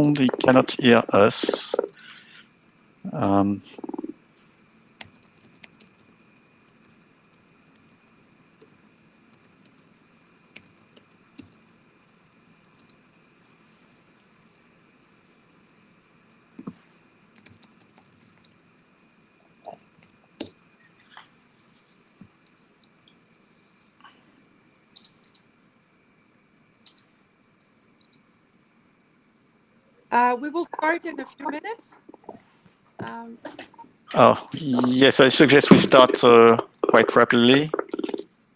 sound. He cannot hear us. We will start in a few minutes. Oh, yes, I suggest we start quite rapidly.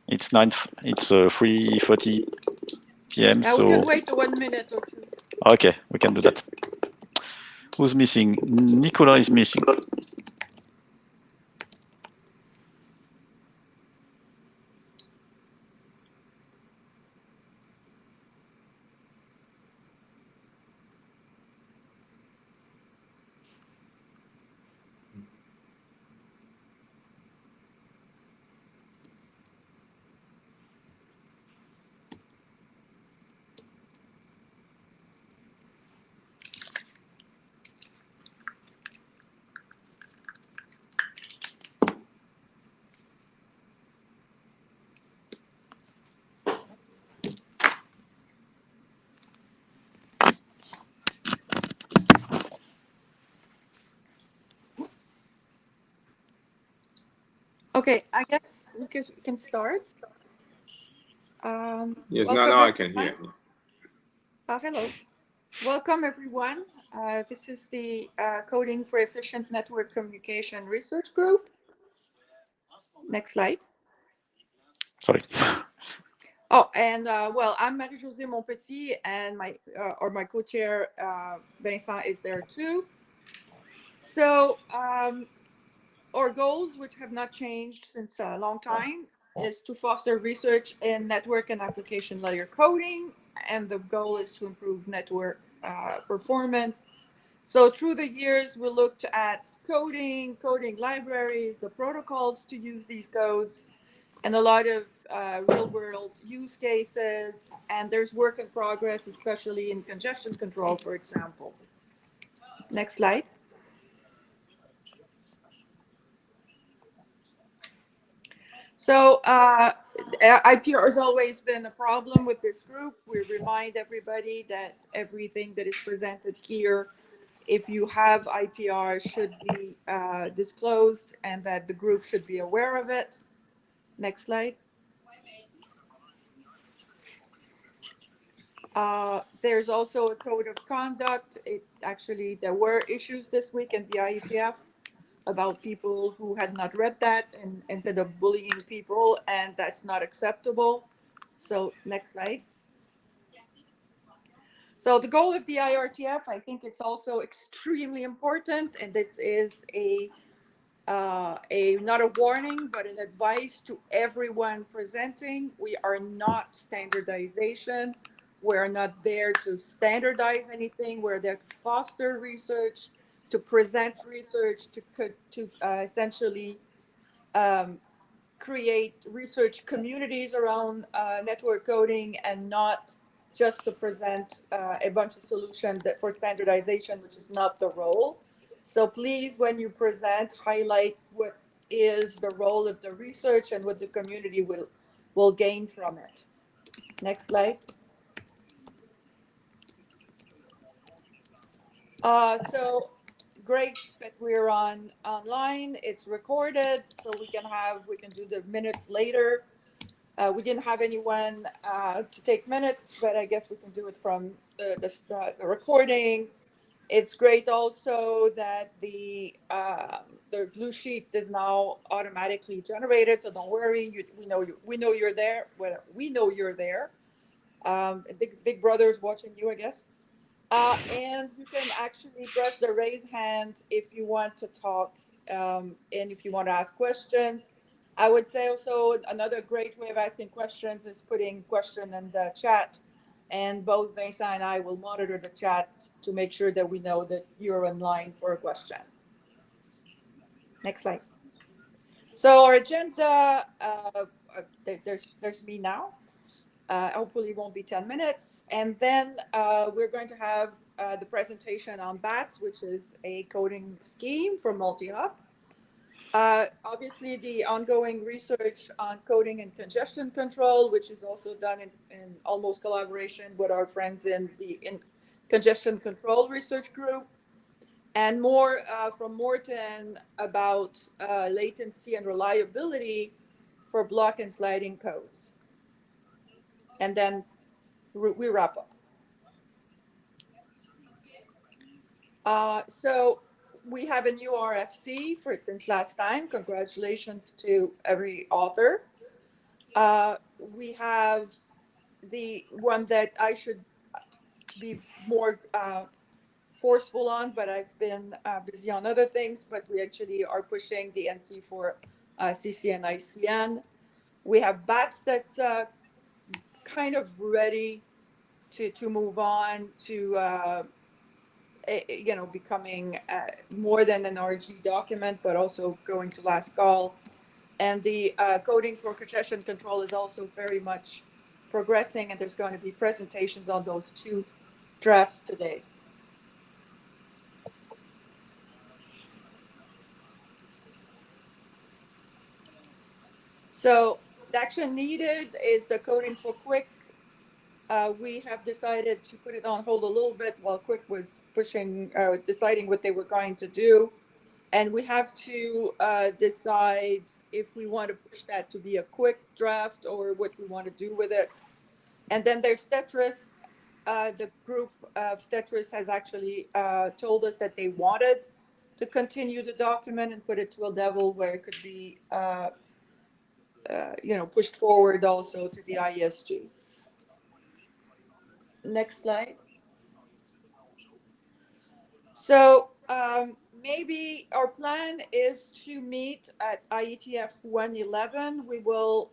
It's 3:40 p.m. Yeah, so we can wait 1 minute or two. Okay, we can do that. Who's missing? Nicola is missing. Okay, I guess we can start. Yes, welcome now I can hear. Hello. Welcome, everyone. This is the Coding for Efficient Network Communication Research Group. Next slide. Sorry. Oh, and well, I'm Marie-Josée Montpetit, and my co-chair, Vincent, is there too. So our goals, which have not changed since a long time, is to foster research in network and application layer coding, and the goal is to improve network performance. So through the years, we looked at coding libraries, the protocols to use these codes, and a lot of real-world use cases. And there's work in progress, especially in congestion control, for example. Next slide. So IPR has always been a problem with this group. We remind everybody that everything that is presented here, if you have IPR, should be disclosed, and that the group should be aware of it. Next slide. There's also a code of conduct. There were issues this week in the IETF about people who had not read that and ended up bullying people, and that's not acceptable. So next slide. So the goal of the IRTF, I think it's also extremely important, and this is not a warning, but an advice to everyone presenting. We are not standardization. We're not there to standardize anything. We're there to foster research, to present research, to essentially create research communities around network coding, and not just to present a bunch of solutions that for standardization, which is not the role. So please, when you present, highlight what is the role of the research and what the community will gain from it. Next slide. So great that we're online. It's recorded, so we can do the minutes later. We didn't have anyone to take minutes, but I guess we can do it from the recording. It's great also that the blue sheet is now automatically generated, so don't worry. We know you're there. Well, we know you're there. Big Brother's watching you, I guess. And you can actually press the raise hand if you want to talk, and if you want to ask questions. I would say also another great way of asking questions is putting question in the chat, and both Vincent and I will monitor the chat to make sure that we know that you're in line for a question. Next slide. So our agenda, there's me now. Hopefully it won't be 10 minutes. And then we're going to have the presentation on BATS, which is a coding scheme for multi-hop. Obviously, the ongoing research on coding and congestion control, which is also done in almost collaboration with our friends in the congestion control research group, and more from Morten about latency and reliability for block and sliding codes. And then we wrap up. So we have a new RFC since last time. Congratulations to every author. We have the one that I should be more forceful on, but I've been busy on other things, but we actually are pushing the NC for CC and ICN. We have BATS that's kind of ready to move on to becoming more than an RG document, but also going to last call. And the coding for congestion control is also very much progressing, and there's going to be presentations on those two drafts today. So the action needed is the coding for Quick. We have decided to put it on hold a little bit while Quick was deciding what they were going to do. And we have to decide if we want to push that to be a quick draft or what we want to do with it. And then there's Tetris. The group of Tetris has actually told us that they wanted to continue the document and put it to a level where it could be pushed forward also to the IESG. Next slide. So maybe our plan is to meet at IETF111. We will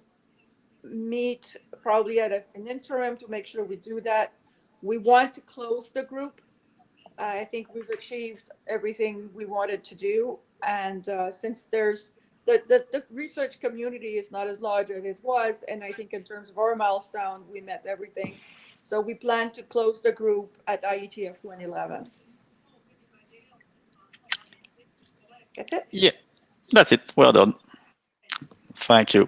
meet probably at an interim to make sure we do that. We want to close the group. I think we've achieved everything we wanted to do. And since there's the research community is not as large as it was, and I think in terms of our milestone, we met everything. So we plan to close the group at IETF 111. That's it? Yeah, that's it. Well done. Thank you.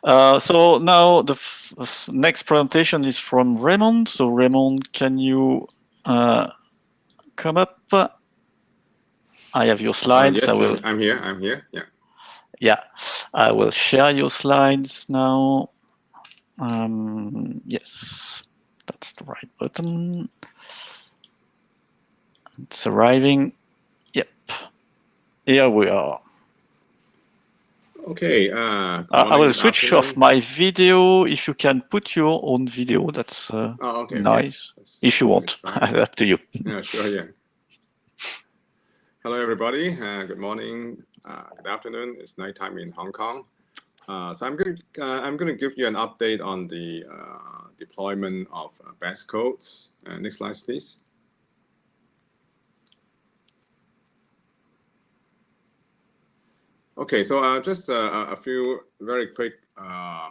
So now the next presentation is from Raymond. So Raymond, can you come up? I have your slides. Yes, I'm here. Yeah. Yeah, I will share your slides now. Yes, that's the right button. It's arriving. Yep. Here we are. Okay. I will switch off my video. If you can put your own video, that's okay, nice. Okay. If you want, up to you. Yeah, sure. Yeah. Hello, everybody. Good morning. Good afternoon. It's nighttime in Hong Kong. So I'm going to give you an update on the deployment of BATS codes. Next slide, please. Okay, so just a few very quick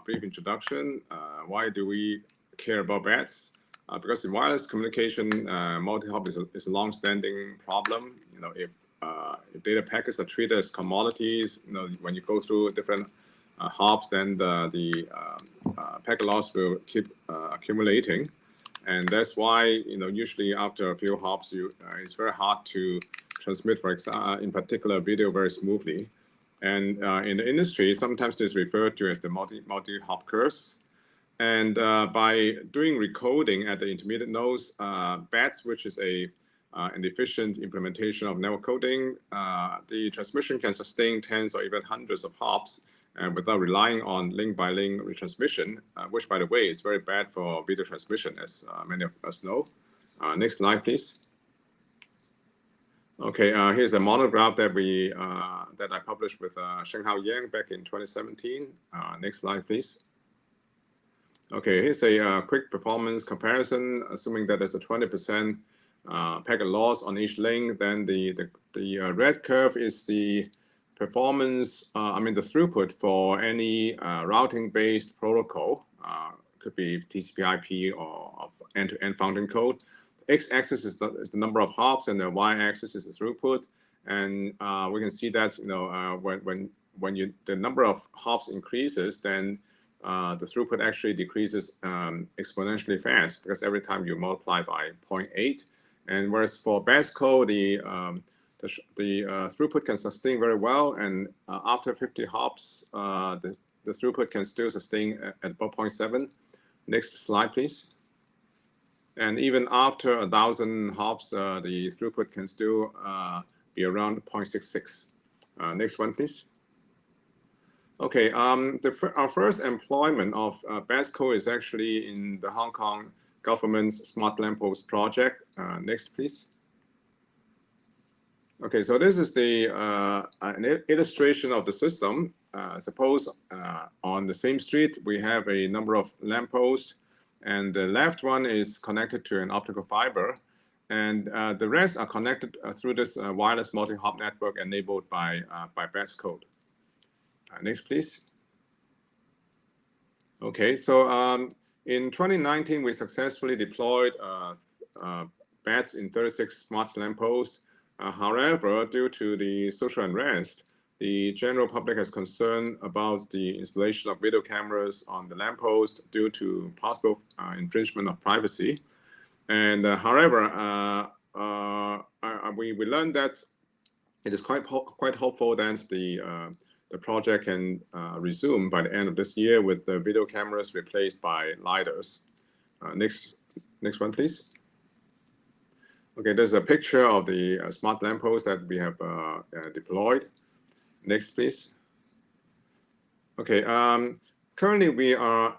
brief introduction. Why do we care about BATS? Because in wireless communication, multi-hop is a long-standing problem. If data packets are treated as commodities, when you go through different hops, then the packet loss will keep accumulating, and that's why usually after a few hops, it's very hard to transmit, for example, in particular, video very smoothly. And in the industry, sometimes this is referred to as the multi-hop curse. And by doing recoding at the intermediate nodes, BATS, which is an efficient implementation of network coding, the transmission can sustain tens or even hundreds of hops without relying on link-by-link retransmission, which, by the way, is very bad for video transmission, as many of us know. Next slide, please. Okay, here's a monograph that I published with Shenghao Yang back in 2017. Next slide, please. Okay, here's a quick performance comparison. Assuming that there's a 20% packet loss on each link, then the red curve is the performance, the throughput for any routing-based protocol. Could be TCP/IP or end-to-end fountain code. x-axis is the number of hops, and the y-axis is the throughput. And we can see that when the number of hops increases, then the throughput actually decreases exponentially fast, because every time you multiply by 0.8. And whereas for batch code, the throughput can sustain very well, and after 50 hops, the throughput can still sustain at about 0.7. Next slide, please. And even after 1,000 hops, the throughput can still be around 0.66. Next one, please. Okay, our first employment of batch code is actually in the Hong Kong government's Smart Lamppost project. Next, please. Okay, so this is an illustration of the system. Suppose on the same street, we have a number of lampposts, and the left one is connected to an optical fiber, and the rest are connected through this wireless multi-hop network enabled by batch code. Next, please. Okay, so in 2019, we successfully deployed bats in 36 smart lampposts. However, due to the social unrest, the general public has concern about the installation of video cameras on the lamppost due to possible infringement of privacy. And however, we learned that it is quite hopeful that the project can resume by the end of this year with the video cameras replaced by LiDARs. Next one, please. Okay, there's a picture of the smart lamppost that we have deployed. Next, please. Okay, currently we are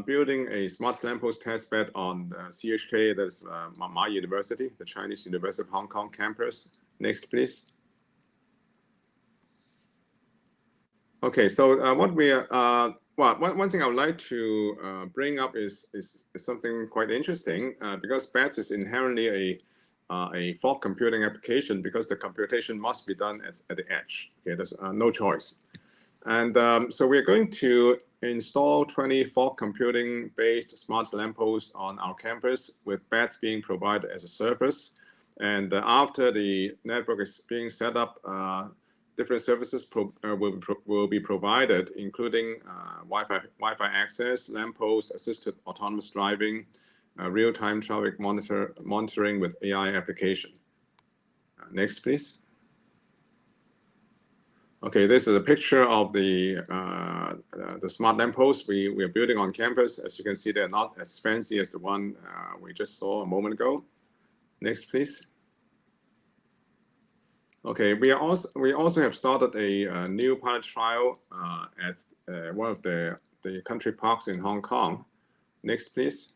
building a smart lamppost testbed on CHK, that's my university, the Chinese University of Hong Kong campus. Next, please. Okay, so what we one thing I would like to bring up is something quite interesting, because bats is inherently a fog computing application, because the computation must be done at the edge. Okay, there's no choice. And so we're going to install 20 fog computing based smart lampposts on our campus, with bats being provided as a service. And after the network is being set up, different services will be provided, including Wi-Fi access, lamppost assisted autonomous driving, real-time traffic monitoring with AI application. Next, please. Okay, this is a picture of the smart lampposts we are building on campus. As you can see, they're not as fancy as the one we just saw a moment ago. Next, please. Okay, we also have started a new pilot trial at one of the country parks in Hong Kong. Next, please.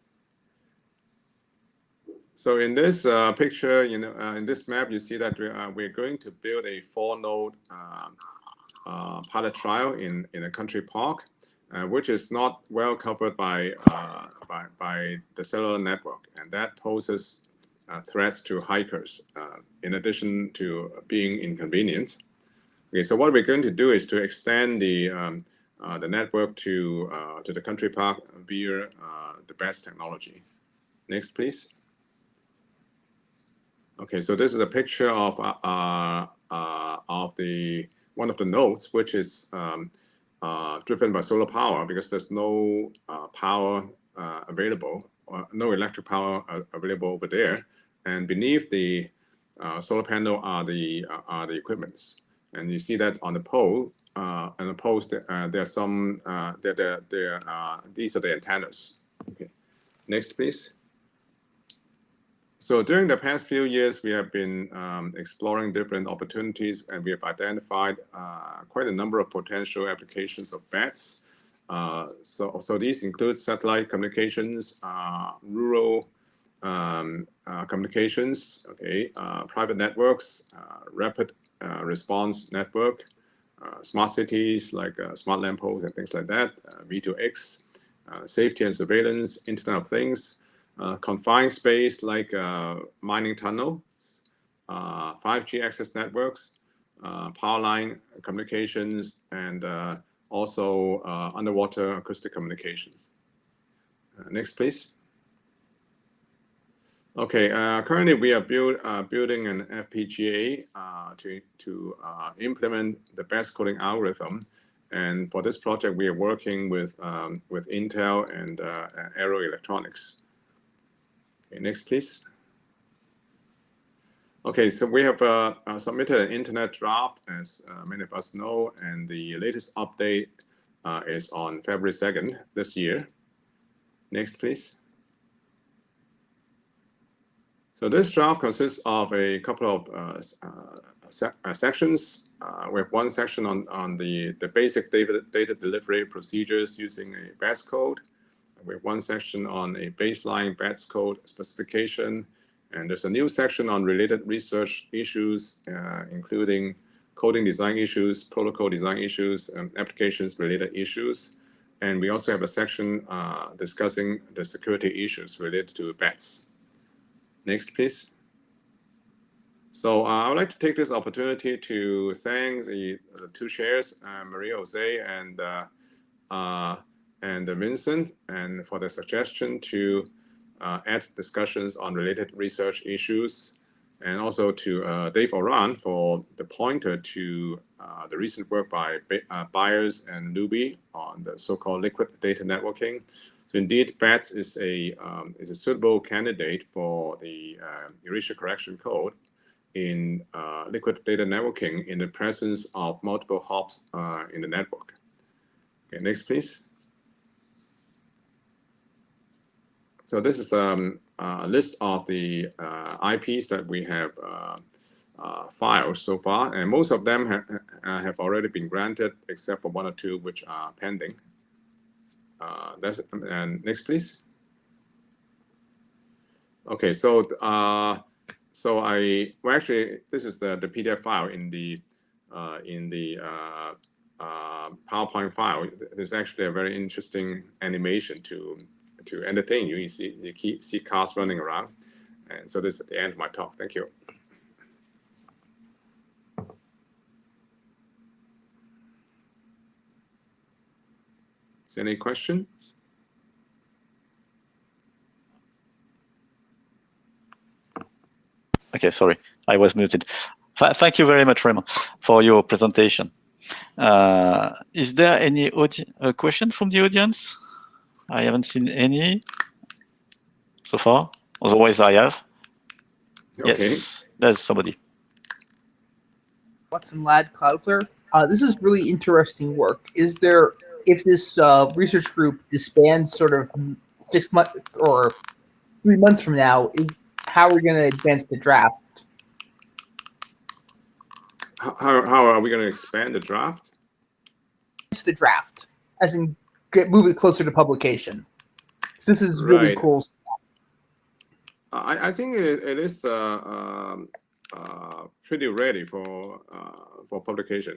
So in this picture, in this map, you see that we're going to build a 4-node pilot trial in a country park, which is not well covered by the cellular network, and that poses threats to hikers, in addition to being inconvenient. Okay, so what we're going to do is to extend the network to the country park via the best technology. Next, please. Okay, so this is a picture of one of the nodes, which is driven by solar power, because there's no power available, or no electric power available over there. And beneath the solar panel are the equipments. And you see that on the pole, on the post, there are some. These are the antennas. Okay, next, please. So during the past few years, we have been exploring different opportunities, and we have identified quite a number of potential applications of bats. So these include satellite communications, rural communications, okay, private networks, rapid response network, smart cities like smart lampposts and things like that, V2X, safety and surveillance, Internet of Things, confined space like mining tunnels, 5G access networks, power line communications, and also underwater acoustic communications. Next, please. Okay, currently we are building an FPGA to implement the batch coding algorithm, and for this project we are working with Intel and Arrow Electronics. Okay, next please. Okay, so we have submitted an internet draft, as many of us know, and the latest update is on February 2nd this year. Next, please. So this draft consists of a couple of sections. We have one section on the basic data delivery procedures using a batch code. We have one section on a baseline batch code specification. And there's a new section on related research issues, including coding design issues, protocol design issues, and applications related issues. And we also have a section discussing the security issues related to bats. Next, please. So I would like to take this opportunity to thank the two chairs, Maria Jose and Vincent, and for the suggestion to add discussions on related research issues, and also to Dave Oran for the pointer to the recent work by Byers and Luby on the so-called liquid data networking. So indeed, BATS is a suitable candidate for the erasure correction code in liquid data networking in the presence of multiple hops in the network. Okay, next, please. So this is a list of the IPs that we have filed so far, and most of them have already been granted, except for one or two which are pending. And next, please. Okay, so actually this is the PDF file in the PowerPoint file. There's actually a very interesting animation to entertain you. You see cars running around, and so this is the end of my talk. Thank you. Is there any questions? Okay, sorry, I was muted. Thank you very much, Raymond, for your presentation. Is there any question from the audience? I haven't seen any so far. Otherwise, I have. Okay. Yes, there's somebody. Watson Lad Cloudflare. This is really interesting work. Is there, if this research group disbands sort of 6 months or 3 months from now, how are we going to advance the draft? How are we going to expand the draft? It's the draft, as in move it closer to publication. This is really right. Cool. I think it is pretty ready for publication.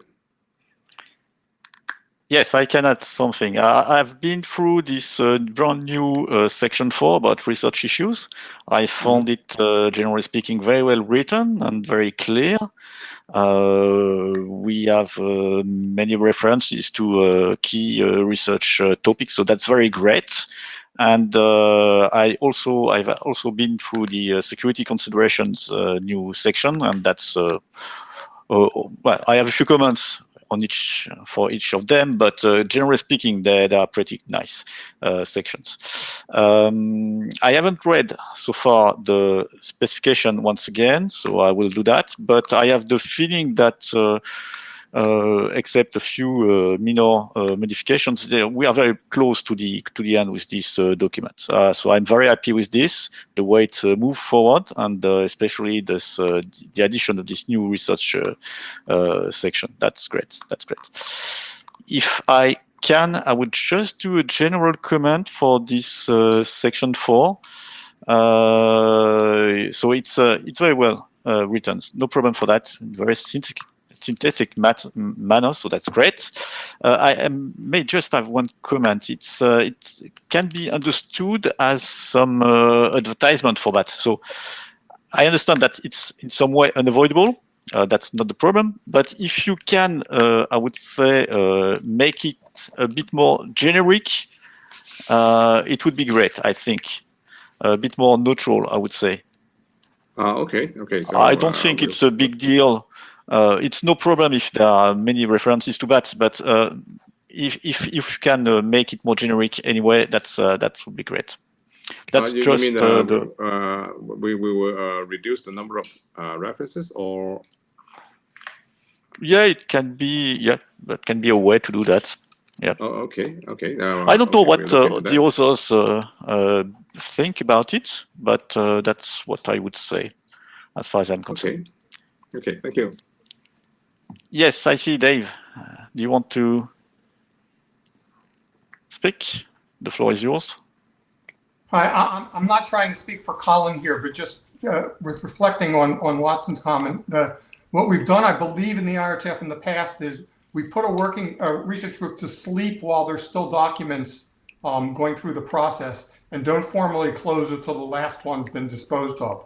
Yes, I can add something. I've been through this brand new section 4 about research issues. I found it, generally speaking, very well written and very clear. We have many references to key research topics, so that's very great. And I've also been through the security considerations new section, and that's well, I have a few comments on for each of them, but generally speaking, they are pretty nice sections. I haven't read so far the specification once again, so I will do that. But I have the feeling that, except a few minor modifications, we are very close to the end with this document. So I'm very happy with this, the way it moved forward, and especially this the addition of this new research section. That's great. That's great. If I can, I would just do a general comment for this section 4. So it's very well written. No problem for that. Very synthetic manner, so that's great. I may just have one comment. It can be understood as some advertisement for that. So I understand that it's in some way unavoidable. That's not the problem. But if you can, I would say, make it a bit more generic, it would be great, I think. a bit more neutral, I would say. Okay. So I don't think it's a big deal. It's no problem if there are many references to that, but if you can make it more generic anyway, that would be great. That's you just mean we will reduce the number of references, or? Yeah, it can be. Yeah, that can be a way to do that. Yeah. Oh, okay. I don't know what we'll the others think about it, but that's what I would say, as far as I'm concerned. Okay. Thank you. Yes, I see, Dave. Do you want to speak? The floor is yours. Hi, I'm not trying to speak for Colin here, but just with reflecting on Watson's comment, what we've done, I believe, in the IRTF in the past is we put a working research group to sleep while there's still documents going through the process, and don't formally close it till the last one's been disposed of.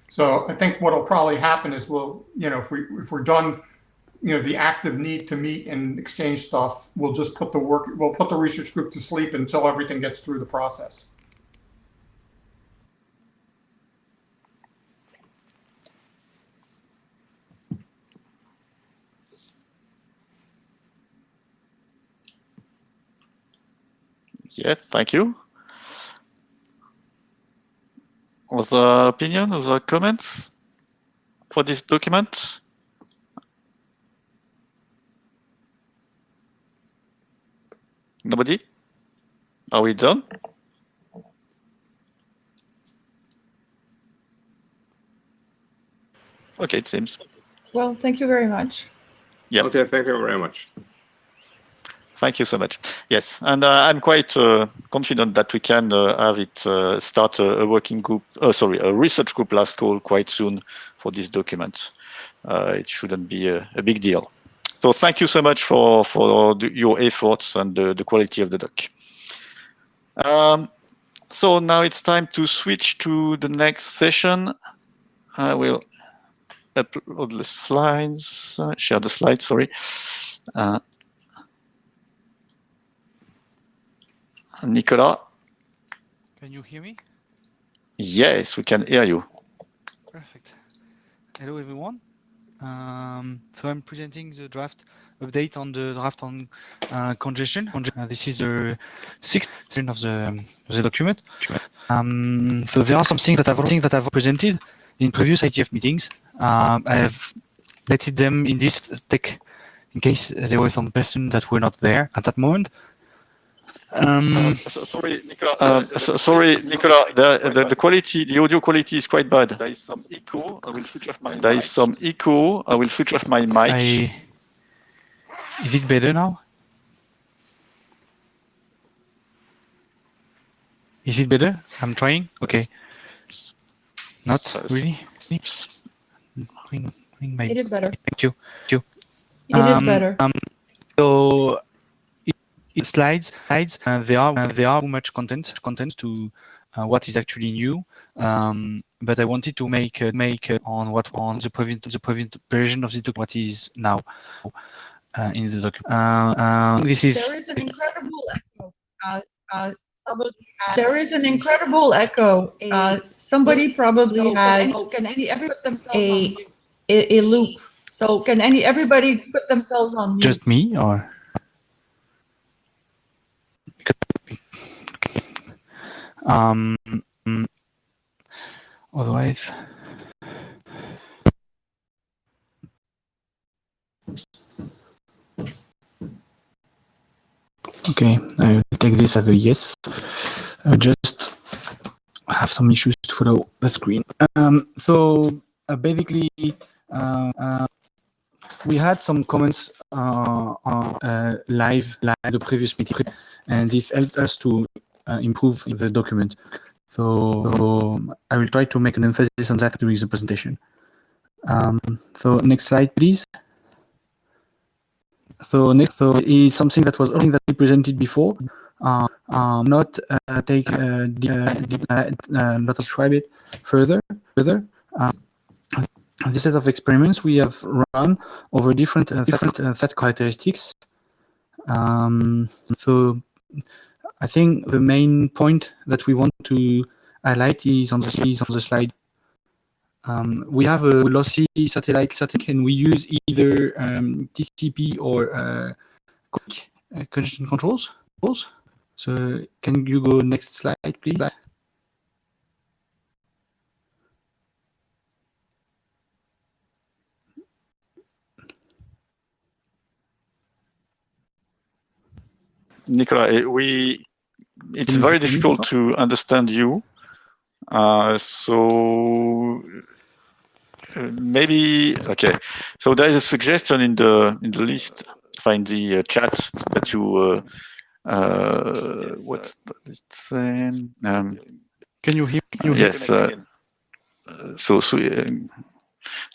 So I think what'll probably happen is if we're done, the active need to meet and exchange stuff, we'll just put the research group to sleep until everything gets through the process. Yeah, thank you. Other opinion, other comments for this document? Nobody? Are we done? Okay, it seems. Well, thank you very much. Yeah. Okay, thank you very much. Thank you so much. Yes, and I'm quite confident that we can have it start a working group, a research group last call quite soon for this document. It shouldn't be a big deal. So thank you so much for your efforts and the quality of the doc. So now it's time to switch to the next session. I will upload the slides, share the slides, sorry. Nicolas? Can you hear me? Yes, we can hear you. Perfect. Hello, everyone. So I'm presenting the draft update on the draft on congestion. This is the 6th version of the document. So there are some things that I've presented in previous IETF meetings. I've letted them in this deck in case there were some persons that were not there at that moment. Sorry, Nicolas. The quality, the audio quality is quite bad. There is some echo. I will switch off my. There is some echo. I will switch off my mic. Is it better now? Is it better? I'm trying. Okay. Not really. It is better. Thank you. It is better. So slides. There are too much content to what is actually new. But I wanted to make on the previous version of this document what is now in the document. This is. There is an incredible echo. There is an incredible echo. Somebody probably has a loop. So can everybody put themselves on mute? Just me or? Otherwise. Okay, I will take this as a yes. I just have some issues to follow the screen. So basically, we had some comments on live the previous meeting, and this helped us to improve the document. So I will try to make an emphasis on that during the presentation. So next slide, please. So next is something that was already presented before. Not describe it further. This set of experiments we have run over different set characteristics. So I think the main point that we want to highlight is on the slide. We have a lossy satellite, and we use either TCP or quick congestion controls. So can you go next slide, please? Nicola, it's very difficult to understand you. So maybe okay. So there is a suggestion in the list, find the chat that you what's it saying? Can you hear? Yes. So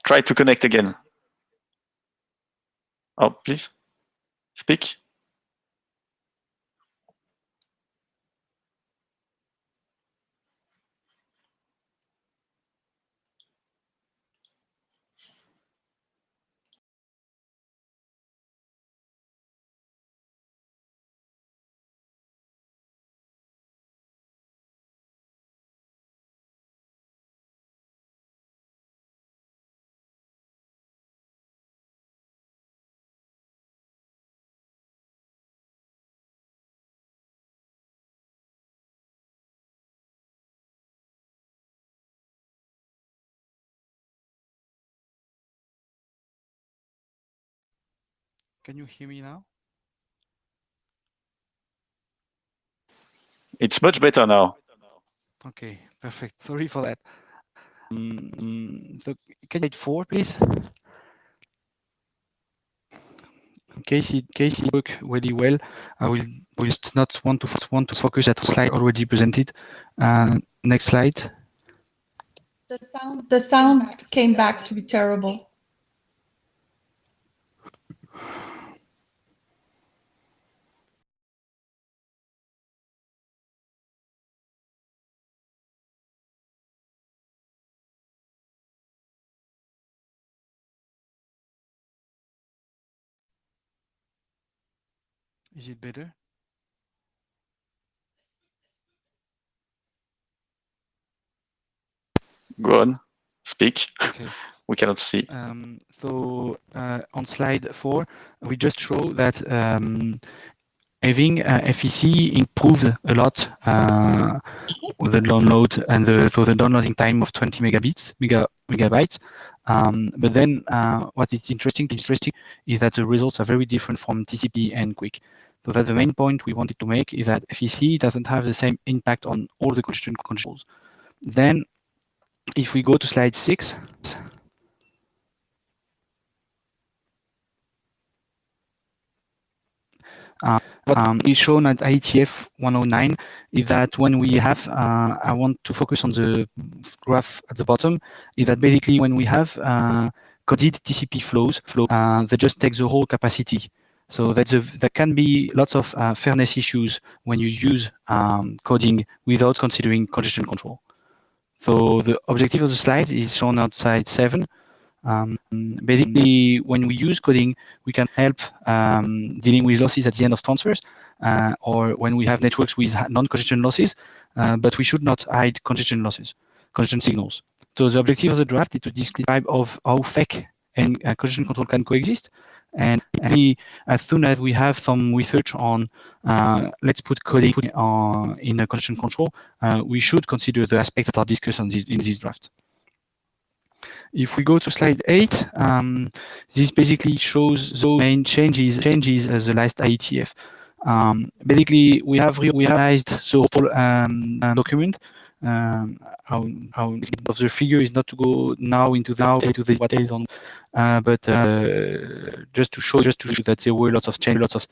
try to connect again. Oh, please speak. Can you hear me now? It's much better now. Okay, perfect. Sorry for that. So can you hit 4, please? In case it work really well, I will just not want to focus at a slide already presented. Next slide. The sound came back to be terrible. Is it better? Go on, speak. Okay. We cannot see. So on slide 4, we just show that having FEC improved a lot with the download and the downloading time of 20 megabytes. But then what is interesting is that the results are very different from TCP and QUIC. So that's the main point we wanted to make, is that FEC doesn't have the same impact on all the congestion controls. Then if we go to slide 6, what is shown at IETF 109 is that when we have, I want to focus on the graph at the bottom, is that basically when we have coded TCP flows, they just take the whole capacity. So there can be lots of fairness issues when you use coding without considering congestion control. So the objective of the slides is shown on slide 7. Basically, when we use coding, we can help dealing with losses at the end of transfers, or when we have networks with non-congestion losses, but we should not hide congestion signals. So the objective of the draft is to describe of how FEC and congestion control can coexist. And as soon as we have some research on, let's put coding in a congestion control, we should consider the aspects that are discussed in this draft. If we go to slide 8, this basically shows those main changes as the last IETF. Basically, we have reorganized the whole document. How of the figure is not to go now into the details on, but just to show that there were lots of changes,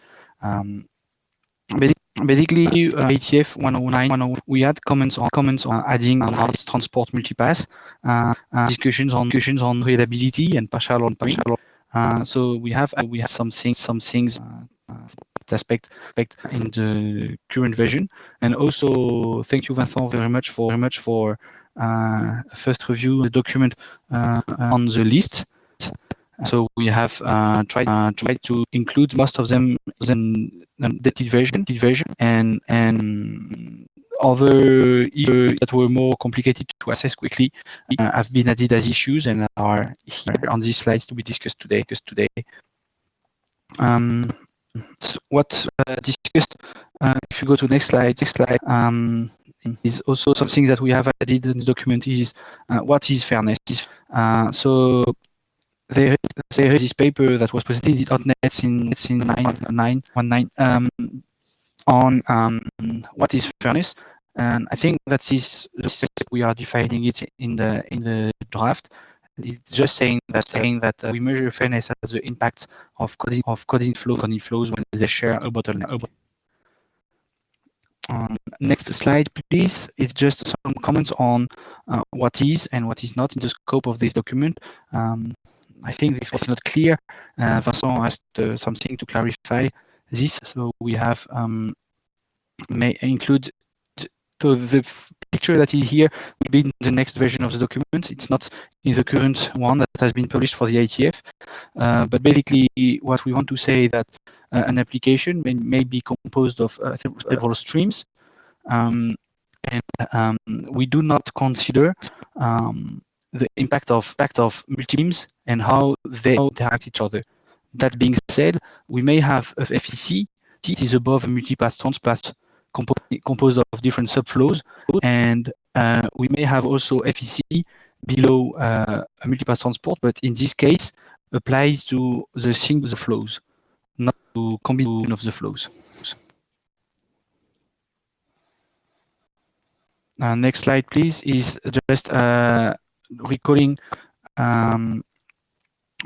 basically, IETF 109, we had comments on adding transport multipass, discussions on reliability and partial on partial. So we have some things aspect in the current version. And also, thank you, Vincent, very much for first review the document on the list. So we have tried to include most of them in updated version and other issues that were more complicated to assess quickly have been added as issues and are here on these slides to be discussed today. So what discussed, if you go to next slide, is also something that we have added in this document is what is fairness. So there is this paper that was presented in .NET in 1919 on what is fairness, and I think that is we are defining it in the draft. It's just saying that we measure fairness as the impact of coding flows when they share a bottleneck. Next slide, please. It's just some comments on what is and what is not in the scope of this document. I think this was not clear. Vincent asked something to clarify this, so we have may include. So the picture that is here will be in the next version of the document. It's not in the current one that has been published for the IETF. But basically, what we want to say that an application may be composed of several streams, and we do not consider the impact of multi-streams and how they interact each other. That being said, we may have a FEC. It is above a multipath transpath composed of different subflows, and we may have also FEC below a multipath transport, but in this case applies to the single flows, not to combination of the flows. Next slide, please, is just recalling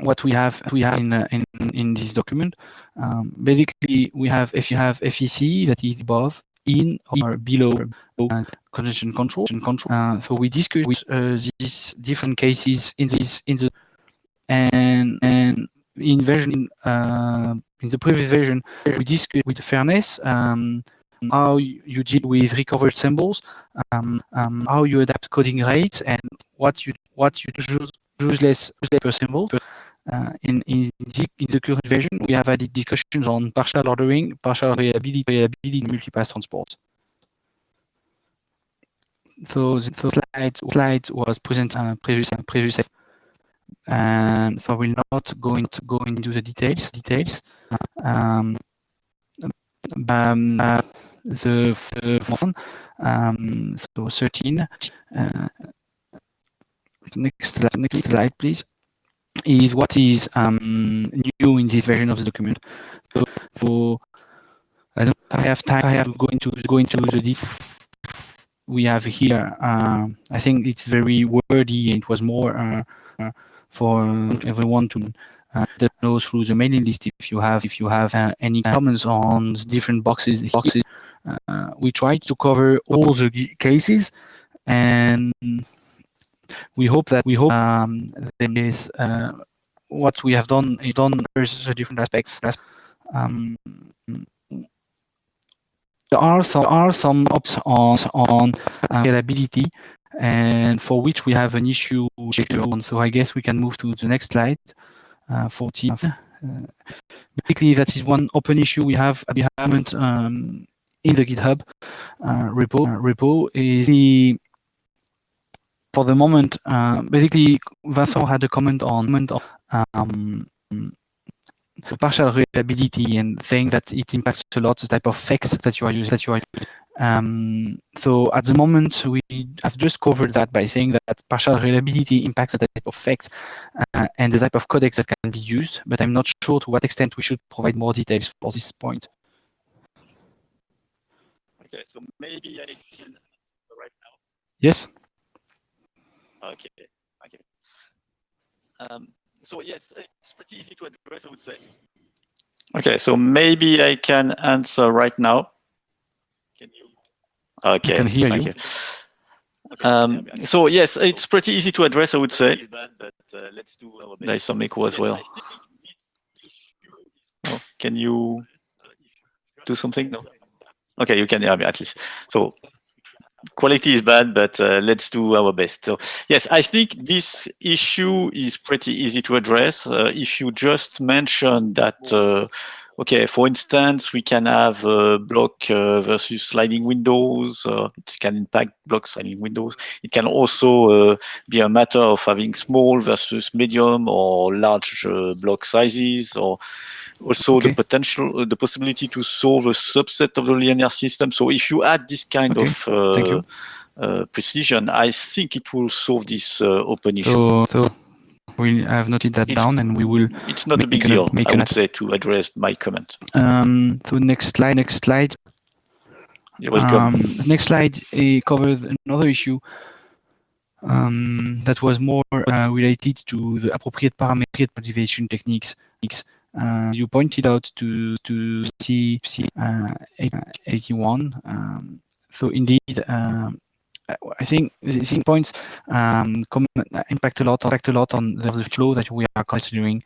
what we have in this document. Basically, we have if you have FEC that is above, in or below congestion control. So we discuss these different cases in the and in version in the previous version we discussed with fairness, how you deal with recovered symbols, how you adapt coding rates, and what you use less per symbol. In the current version, we have added discussions on partial ordering, partial reliability, and multipath transport. So the slide was presented previously, and so I will not go into the details. The one, so 13. Next slide, please. Is what is new in this version of the document. So I don't have time. I have to go into the details we have here. I think it's very wordy. It was more for everyone to know through the mailing list. If you have any comments on the different boxes, we tried to cover all the cases, and we hope there is what we have done covers the different aspects. There are some ops on availability, and for which we have an issue later on. So I guess we can move to the next slide, 14. Basically, that is one open issue we have at the moment in the GitHub repo. Is the for the moment, basically, Vincent had a comment on partial reliability and saying that it impacts a lot the type of effects that you are using. So at the moment, we have just covered that by saying that partial reliability impacts the type of effect and the type of codecs that can be used, but I'm not sure to what extent we should provide more details for this point. Okay, so maybe I can right now. Yes. Okay. So yes, it's pretty easy to address, I would say. Okay, so maybe I can answer right now. Can you? Okay, I can hear you. So yes, it's pretty easy to address, I would say. There's some echo as well. Oh, can you do something? No. Okay, you can hear me at least. So quality is bad, but let's do our best. So yes, I think this issue is pretty easy to address. If you just mention that, okay, for instance, we can have block versus sliding windows. It can impact block sliding windows. It can also be a matter of having small versus medium or large block sizes, or also the potential, the possibility to solve a subset of the linear system. So if you add this kind of precision, I think it will solve this open issue. So we have noted that down, and we will. It's not a big deal, I would say, to address my comment. So next slide. You're welcome. The next slide covers another issue that was more related to the appropriate parametric motivation techniques. You pointed out to C 81. So indeed, I think these points impact a lot on the flow that we are considering,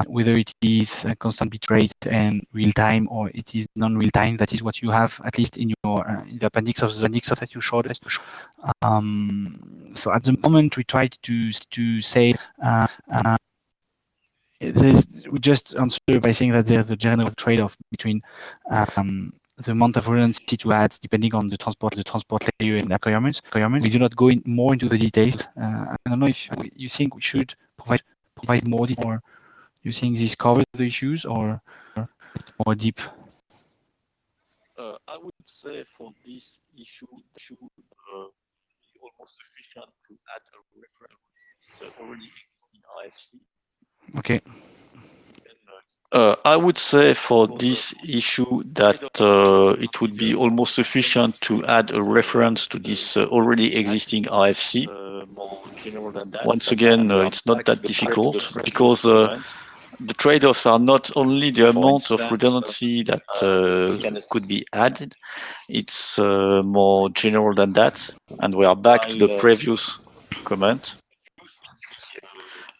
whether it is a constant bit rate and real time, or it is non-real time. That is what you have, at least in your in the appendix of that you showed. So at the moment, we tried to say. We just answer by saying that there's a general trade-off between the amount of redundancy to add depending on the transport layer and requirements. We do not go more into the details. I don't know if you think we should provide more detail, or you think this covers the issues, or more deep? I would say for this issue, should be almost sufficient to add a reference already existing RFC. Okay. I would say for this issue that it would be almost sufficient to add a reference to this already existing RFC. Once again, it's not that difficult, because the trade-offs are not only the amount of redundancy that could be added, it's more general than that. And we are back to the previous comment.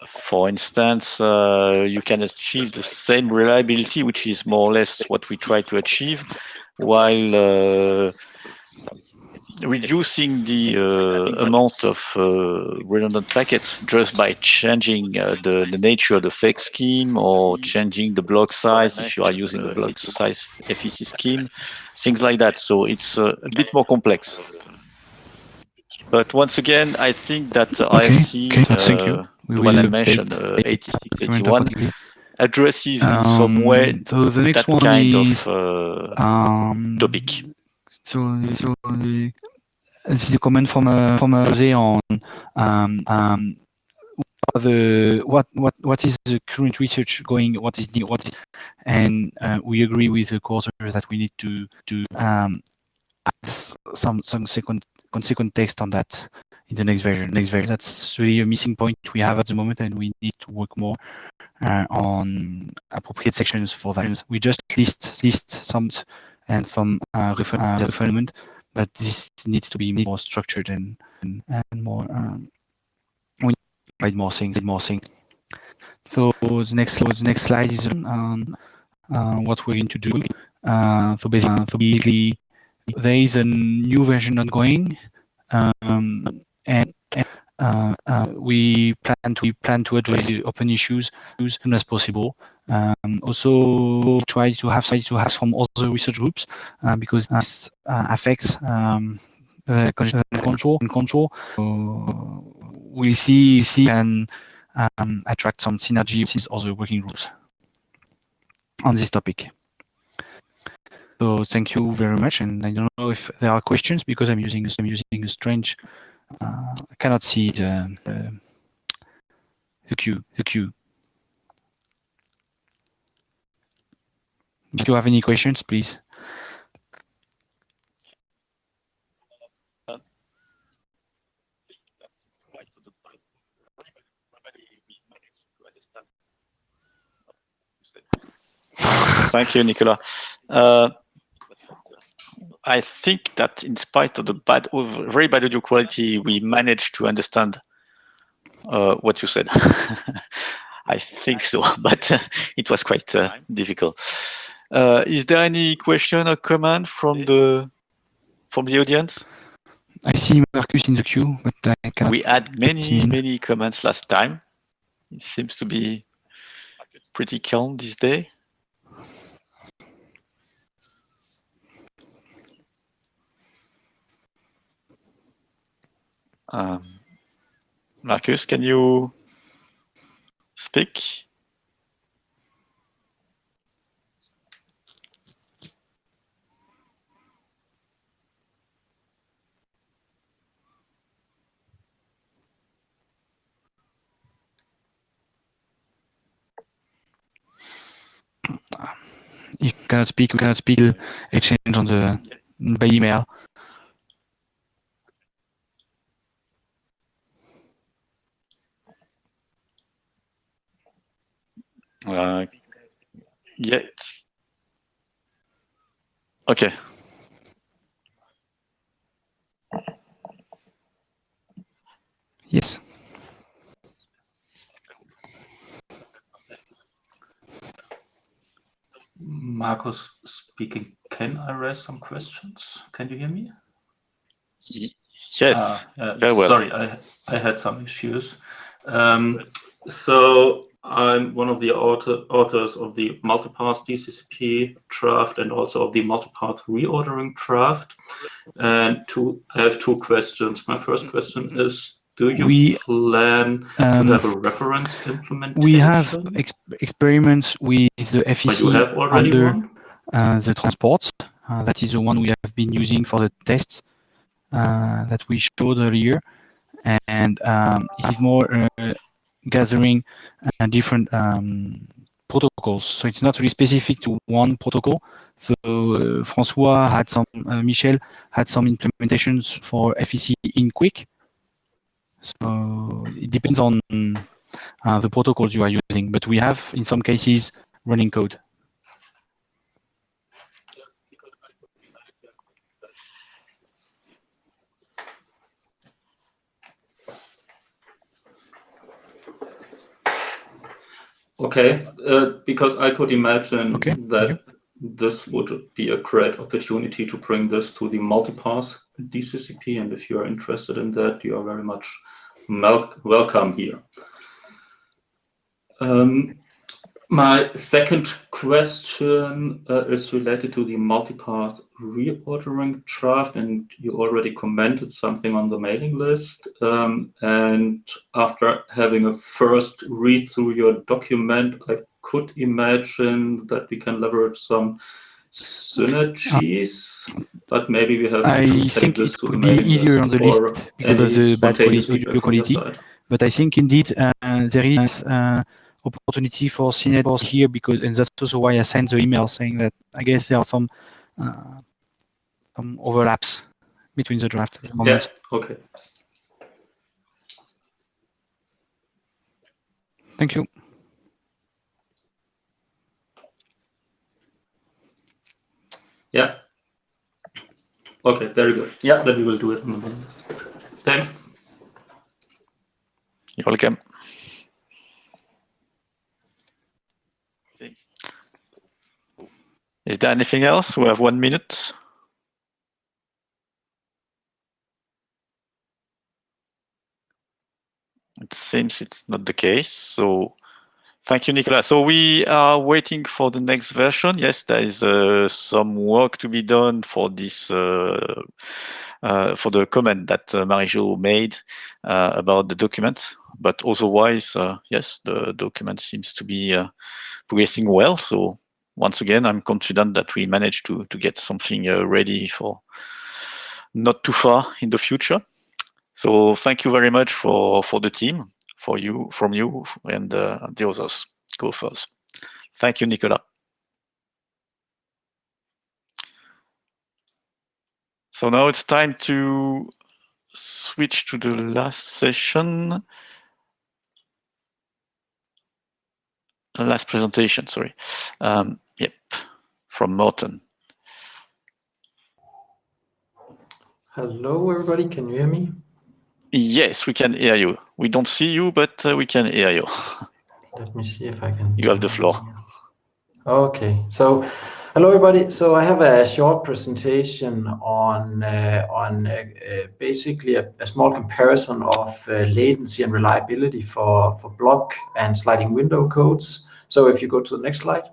For instance, you can achieve the same reliability, which is more or less what we try to achieve, while reducing the amount of redundant packets just by changing the nature of the fake scheme, or changing the block size if you are using the block size FEC scheme, things like that. So it's a bit more complex. But once again, I think that IFC, thank you. the one I mentioned, 8681, addresses in some way the next that one kind is, of topic. So this is a comment from Jose on what is the current research going, what is new, and we agree with the co-author that we need to add some consequent text on that in the next version. That's really a missing point we have at the moment, and we need to work more on appropriate sections for that. We just list some and some refinement, but this needs to be more structured and more. We need to provide more things. So the next slide is what we're going to do. So basically, there is a new version ongoing, and we plan to address the open issues as soon as possible. Also, try to have from other research groups, because this affects the control. We'll see and attract some synergy with other working groups on this topic. So thank you very much, and I don't know if there are questions, because I'm using a strange. I cannot see the queue. If you have any questions, please. Thank you, Nicolas. I think that in spite of the very bad audio quality, we managed to understand what you said. I think so, but it was quite difficult. Is there any question or comment from the audience? I see Marcus in the queue, but I cannot. We had get him in. many comments last time. It seems to be pretty calm this day. Marcus, can you speak? You cannot speak. We cannot speak. Exchange on the by email. Yeah, it's okay. Yes. Marcus speaking. Can I raise some questions? Can you hear me? Yes, very well. Sorry, I had some issues. So I'm one of the authors of the multipath DCCP draft and also of the multipath reordering draft. And I have two questions. My first question is, do you plan to have a reference implementation? We have experiments with the FEC you have already under one? the transport. That is the one we have been using for the tests that we showed earlier. And it is more gathering different protocols. So it's not really specific to one protocol. So François had some, Michel had some implementations for FEC in Quick. So it depends on the protocols you are using, but we have in some cases running code. Okay, because I could imagine that this would be a great opportunity to bring this to the multipath DCCP, and if you are interested in that, you are very much welcome here. My second question is related to the multipath reordering draft, and you already commented something on the mailing list. And after having a first read through your document, I could imagine that we can leverage some synergies, but maybe we have to take this to the mailing easier on the list list because of the bad audio quality. But I think indeed there is opportunity for synergy here, because, and that's also why I sent the email saying that I guess there are some overlaps between the drafts at the moment. Yeah, okay. Thank you. Yeah. Okay, very good. Yeah, then we will do it on the mailing list. Thanks. You're welcome. Is there anything else? We have 1 minute. It seems it's not the case. So thank you, Nicolas. So we are waiting for the next version. Yes, there is some work to be done for this, for the comment that Marie-Jo made about the document. But otherwise, yes, the document seems to be progressing well. So once again, I'm confident that we managed to get something ready for not too far in the future. So thank you very much for the team, from you and the others go-first. Thank you, Nicolas. So now it's time to switch to the last session. Last presentation, sorry. Yep, from Morten. Hello, everybody. Can you hear me? Yes, we can hear you. We don't see you, but we can hear you. Let me see if I can. You have the floor. Okay. So Hello, everybody. So I have a short presentation on basically a small comparison of latency and reliability for block and sliding window codes. So if you go to the next slide.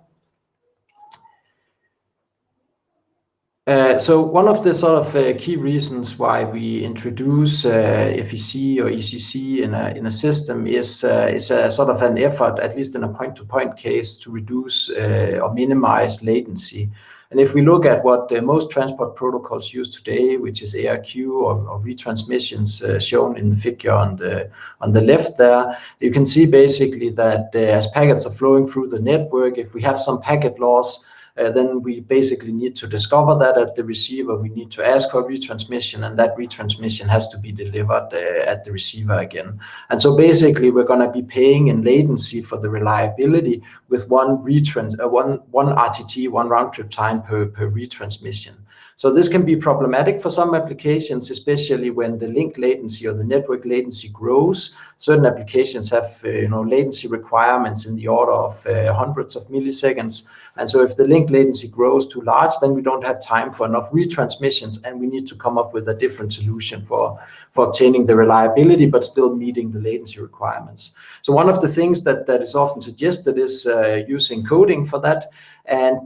So one of the sort of key reasons why we introduce FEC or ECC in a system is a sort of an effort, at least in a point-to-point case, to reduce or minimize latency. And if we look at what most transport protocols use today, which is ARQ or retransmissions shown in the figure on the left there, you can see basically that as packets are flowing through the network, if we have some packet loss, then we basically need to discover that at the receiver. We need to ask for retransmission, and that retransmission has to be delivered at the receiver again. And so basically, we're going to be paying in latency for the reliability with one RTT, one round trip time per retransmission. So this can be problematic for some applications, especially when the link latency or the network latency grows. Certain applications have latency requirements in the order of hundreds of milliseconds. And so if the link latency grows too large, then we don't have time for enough retransmissions, and we need to come up with a different solution for obtaining the reliability, but still meeting the latency requirements. So one of the things that is often suggested is using encoding for that. And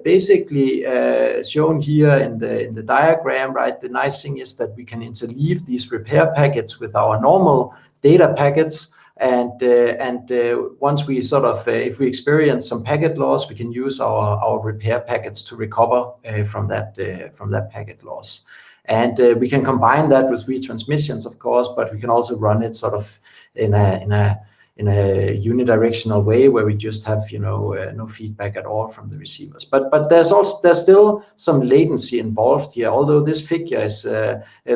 basically shown here in the diagram, right, the nice thing is that we can interleave these repair packets with our normal data packets. And once we sort of, if we experience some packet loss, we can use our repair packets to recover from that packet loss. And we can combine that with retransmissions, of course, but we can also run it sort of in a unidirectional way where we just have no feedback at all from the receivers. But there's still some latency involved here. Although this figure is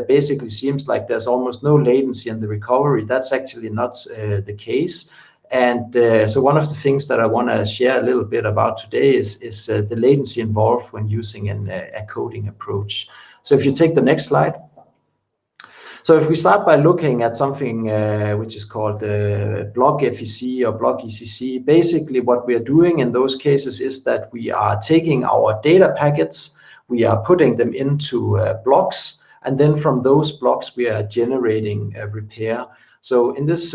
basically seems like there's almost no latency in the recovery, that's actually not the case. And so one of the things that I want to share a little bit about today is the latency involved when using a coding approach. So if you take the next slide. So if we start by looking at something which is called block FEC or block ECC, basically what we are doing in those cases is that we are taking our data packets, we are putting them into blocks, and then from those blocks we are generating a repair. So in this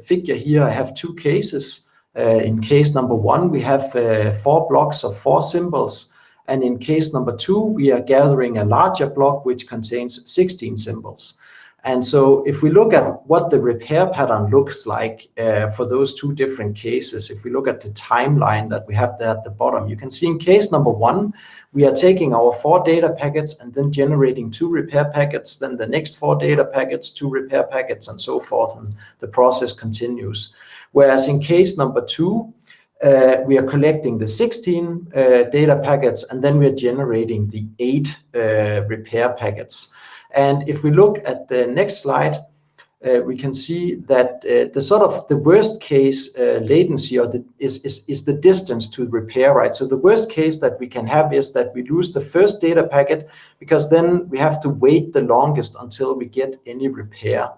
figure here, I have two cases. In case number one, we have 4 blocks of 4 symbols. And in case number 2, we are gathering a larger block which contains 16 symbols. And so if we look at what the repair pattern looks like for those 2 different cases, if we look at the timeline that we have there at the bottom, you can see in case number 1, we are taking our 4 data packets and then generating 2 repair packets, then the next 4 data packets, 2 repair packets, and so forth, and the process continues. Whereas in case number 2, we are collecting the 16 data packets, and then we are generating the 8 repair packets. And if we look at the next slide, we can see that the worst case latency is the distance to repair, right? So the worst case that we can have is that we lose the first data packet, because then we have to wait the longest until we get any repair.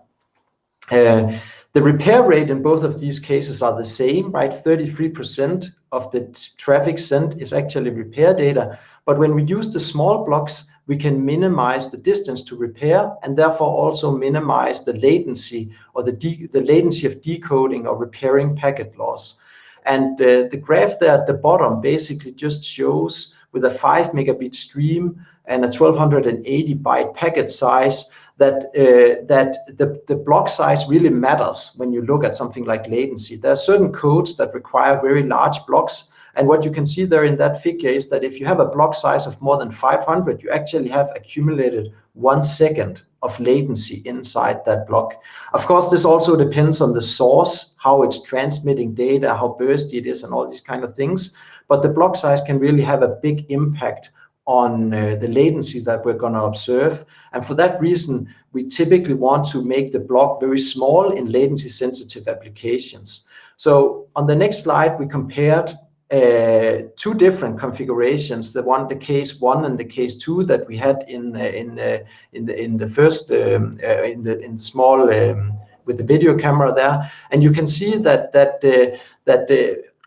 The repair rate in both of these cases are the same, right? 33% of the traffic sent is actually repair data. But when we use the small blocks, we can minimize the distance to repair, and therefore also minimize the latency or the latency of decoding or repairing packet loss. And the graph there at the bottom basically just shows, with a 5 megabit stream and a 1280 byte packet size, that the block size really matters when you look at something like latency. There are certain codes that require very large blocks. And what you can see there in that figure is that if you have a block size of more than 500, you actually have accumulated 1 second of latency inside that block. Of course, this also depends on the source, how it's transmitting data, how bursty it is, and all these kind of things. But the block size can really have a big impact on the latency that we're going to observe. And for that reason, we typically want to make the block very small in latency sensitive applications. So on the next slide, we compared 2 different configurations, the case 1 and the case 2 that we had in the first in the small with the video camera there. And you can see that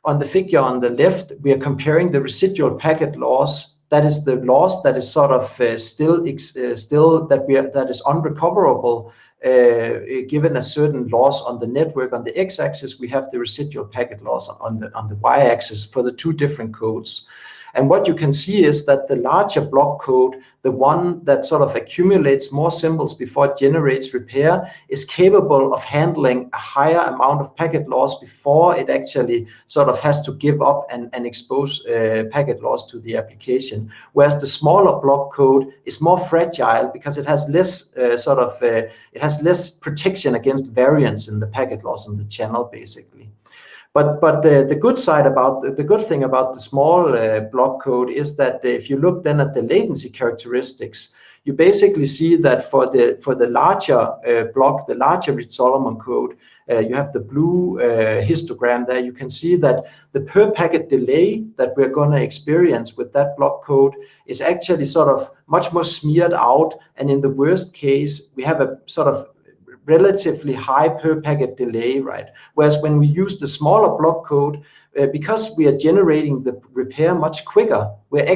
on the figure on the left, we are comparing the residual packet loss. That is the loss that is sort of still that is unrecoverable, given a certain loss on the network. On the x-axis, we have the residual packet loss on the y-axis for the two different codes. And what you can see is that the larger block code, the one that sort of accumulates more symbols before it generates repair, is capable of handling a higher amount of packet loss before it actually sort of has to give up and expose packet loss to the application. Whereas the smaller block code is more fragile because it has less it has less protection against variance in the packet loss in the channel, basically. But the good side about the good thing about the small block code is that if you look then at the latency characteristics, you basically see that for the larger block, the larger Reed-Solomon code, you have the blue histogram there. You can see that the per packet delay that we're going to experience with that block code is actually sort of much more smeared out, and in the worst case, we have a sort of relatively high per packet delay, right? Whereas when we use the smaller block code, because we are generating the repair much quicker, we're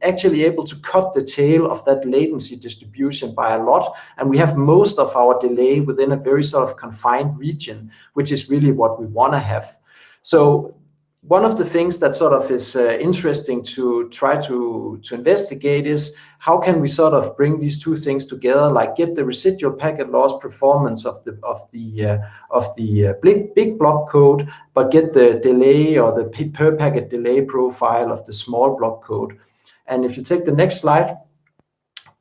actually able to cut the tail of that latency distribution by a lot, and we have most of our delay within a very sort of confined region, which is really what we want to have. So one of the things that sort of is interesting to try to investigate is how can we sort of bring these two things together, like get the residual packet loss performance of the big block code, but get the delay or the per packet delay profile of the small block code. And if you take the next slide.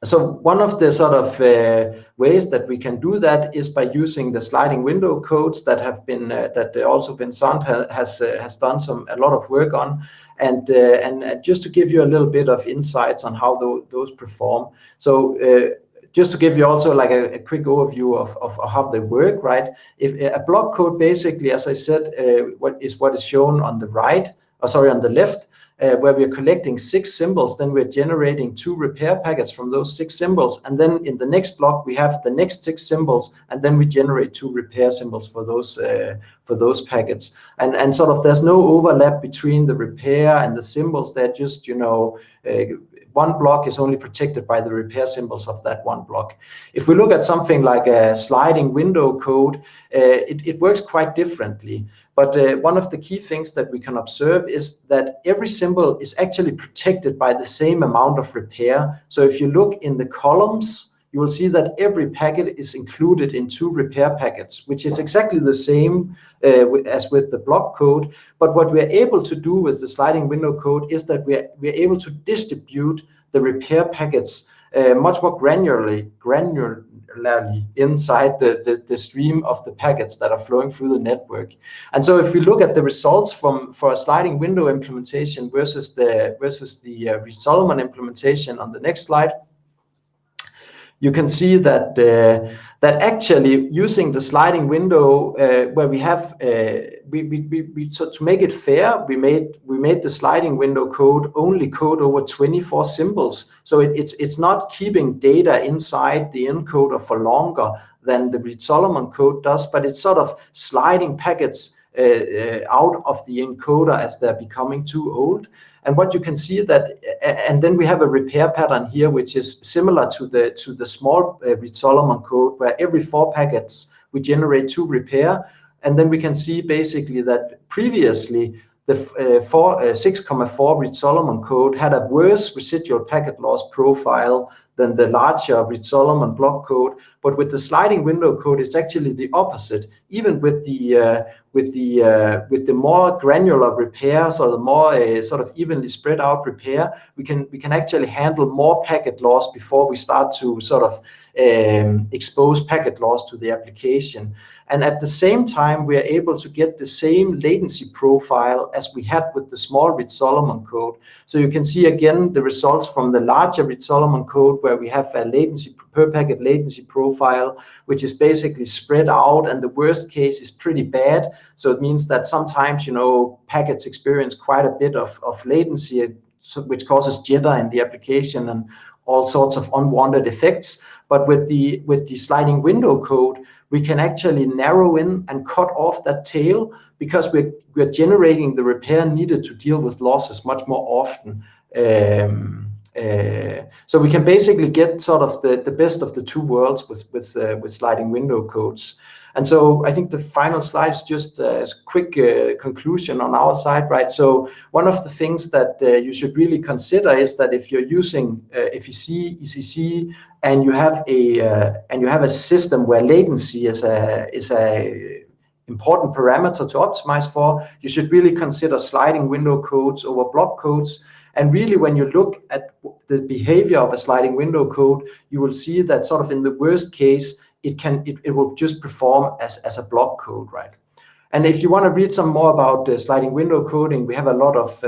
So one of the sort of ways that we can do that is by using the sliding window codes that have been that also Vincent has done a lot of work on, and just to give you a little bit of insights on how those perform. So just to give you also like a quick overview of how they work, right? If a block code basically, as I said, what is shown on the right, on the left. Where we are collecting 6 symbols, then we're generating 2 repair packets from those 6 symbols, and then in the next block we have the next 6 symbols, and then we generate 2 repair symbols for those packets. And sort of there's no overlap between the repair and the symbols. They're just, you know, one block is only protected by the repair symbols of that one block. If we look at something like a sliding window code, it works quite differently. But one of the key things that we can observe is that every symbol is actually protected by the same amount of repair. So if you look in the columns, you will see that every packet is included in 2 repair packets, which is exactly the same as with the block code. But what we're able to do with the sliding window code is that we're able to distribute the repair packets much more granularly inside the stream of the packets that are flowing through the network. And so if we look at the results for a sliding window implementation versus the Reed-Solomon implementation on the next slide, you can see that that actually using the sliding window where we have so to make it fair, we made the sliding window code only code over 24 symbols. So it's not keeping data inside the encoder for longer than the Reed-Solomon code does, but it's sort of sliding packets out of the encoder as they're becoming too old. And what you can see that, and then we have a repair pattern here, which is similar to the small Reed-Solomon code, where every 4 packets we generate 2 repair, and then we can see basically that previously the 6,4 Reed-Solomon code had a worse residual packet loss profile than the larger Reed-Solomon block code. But with the sliding window code, it's actually the opposite. Even with the more granular repairs, or the more sort of evenly spread out repair, we can actually handle more packet loss before we start to sort of expose packet loss to the application. And at the same time, we are able to get the same latency profile as we had with the small Reed-Solomon code. So you can see again the results from the larger Reed-Solomon code, where we have a latency per packet latency profile, which is basically spread out, and the worst case is pretty bad. So it means that sometimes, you know, packets experience quite a bit of latency, which causes jitter in the application, and all sorts of unwanted effects. But with the sliding window code, we can actually narrow in and cut off that tail, because we're generating the repair needed to deal with losses much more often. So we can basically get sort of the best of the two worlds with sliding window codes. And so I think the final slide is just a quick conclusion on our side, right? So one of the things that you should really consider is that if you're using FEC, ECC, and you have a system where latency is a important parameter to optimize for, you should really consider sliding window codes over block codes. And really, when you look at the behavior of a sliding window code, you will see that sort of in the worst case, it will just perform as a block code, right? And if you want to read some more about sliding window coding, we have a lot of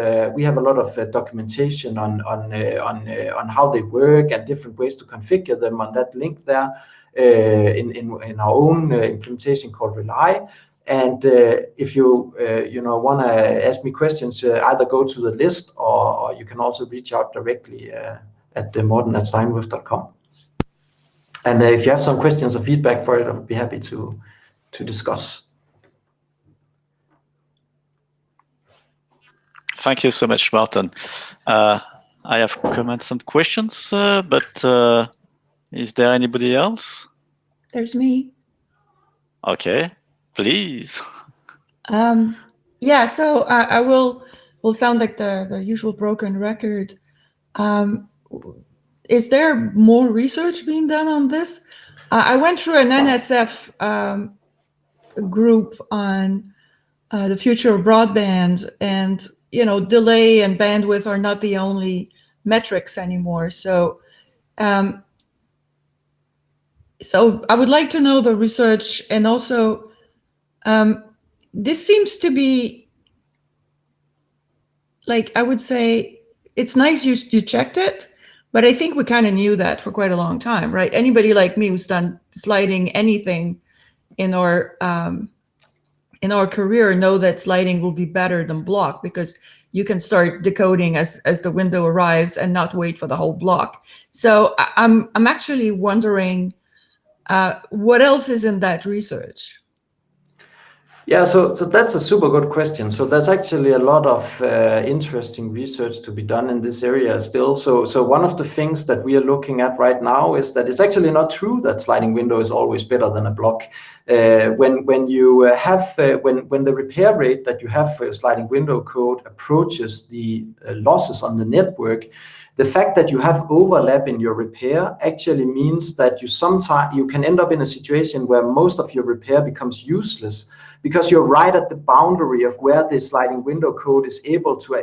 documentation on how they work and different ways to configure them on that link there in our own implementation called Rely. And if you want to ask me questions, either go to the list or you can also reach out directly at morten@steinwolf.com. And if you have some questions or feedback for it, I'll be happy to discuss. Thank you so much, Martin. I have comments and questions, but is there anybody else? There's me. Okay, please. Yeah, so I will sound like the usual broken record. Is there more research being done on this? I went through an NSF group on the future of broadband, and delay and bandwidth are not the only metrics anymore. So I would like to know the research, and also this seems to be, like, I would say it's nice you checked it, but I think we kind of knew that for quite a long time, right? Anybody like me who's done sliding anything in our career know that sliding will be better than block, because you can start decoding as the window arrives and not wait for the whole block. So I'm actually wondering what else is in that research? Yeah, so that's a super good question. So there's actually a lot of interesting research to be done in this area still. So one of the things that we are looking at right now is that it's actually not true that sliding window is always better than a block. When the repair rate that you have for your sliding window code approaches the losses on the network, the fact that you have overlap in your repair actually means that you can end up in a situation where most of your repair becomes useless, because you're right at the boundary of where the sliding window code is able to